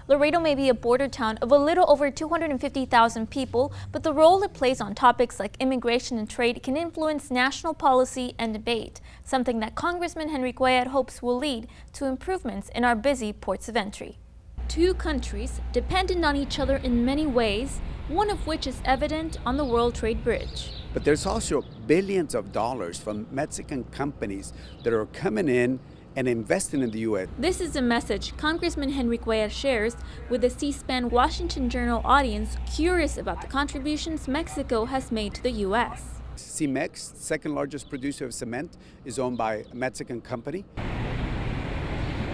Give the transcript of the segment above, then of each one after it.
Laredo may be a border town of a little over 250,000 people, but the role it plays on topics like immigration and trade can influence national policy and debate, something that Congressman Henry Cuellar hopes will lead to improvements in our busy ports of entry. Two countries dependent on each other in many ways, one of which is evident on the World Trade Bridge. But there's also billions of dollars from Mexican companies that are coming in and investing in the U.S. This is a message Congressman Henry Cuellar shares with the C-SPAN Washington Journal audience curious about the contributions Mexico has made to the U.S. CEMEX, second largest producer of cement, is owned by a Mexican company.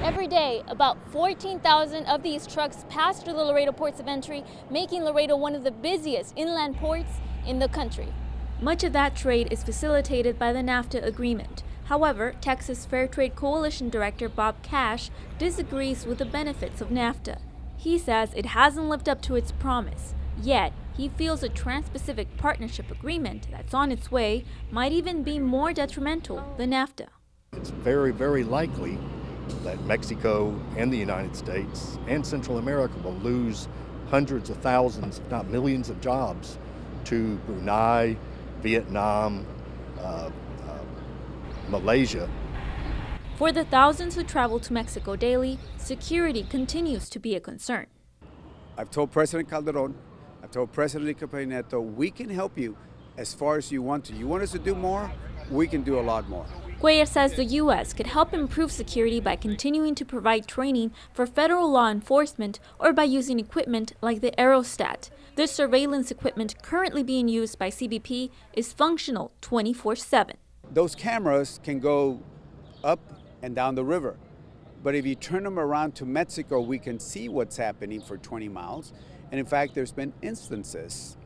Every day, about 14,000 of these trucks pass through the Laredo ports of entry, making Laredo one of the busiest inland ports in the country. Much of that trade is facilitated by the NAFTA agreement. However, Texas Fair Trade Coalition Director Bob Cash disagrees with the benefits of NAFTA. He says it hasn't lived up to its promise. Yet, he feels a Trans-Pacific Partnership Agreement that's on its way might even be more detrimental than NAFTA. It's very, very likely that Mexico and the United States and Central America will lose hundreds of thousands, if not millions of jobs to Brunei, Vietnam, Malaysia. For the thousands who travel to Mexico daily, security continues to be a concern. I've told President Calderon, I've told President Peña Nieto, we can help you as far as you want to. You want us to do more? We can do a lot more. Cuellar says the U.S. could help improve security by continuing to provide training for federal law enforcement or by using equipment like the Aerostat. This surveillance equipment currently being used by CBP is functional 24/7. Those cameras can go up and down the river. But if you turn them around to Mexico, we can see what's happening for 20 miles. And in fact, there's been instances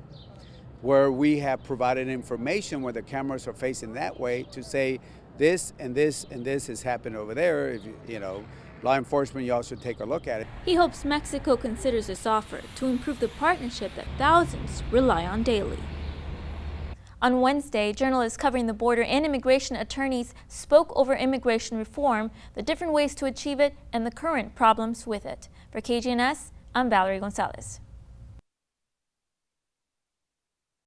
where we have provided information where the cameras are facing that way to say this and this and this has happened over there. If you know, law enforcement, y'all should take a look at it. He hopes Mexico considers this offer to improve the partnership that thousands rely on daily. On Wednesday, journalists covering the border and immigration attorneys spoke over immigration reform, the different ways to achieve it, and the current problems with it. For KGNS, I'm Valerie Gonzalez.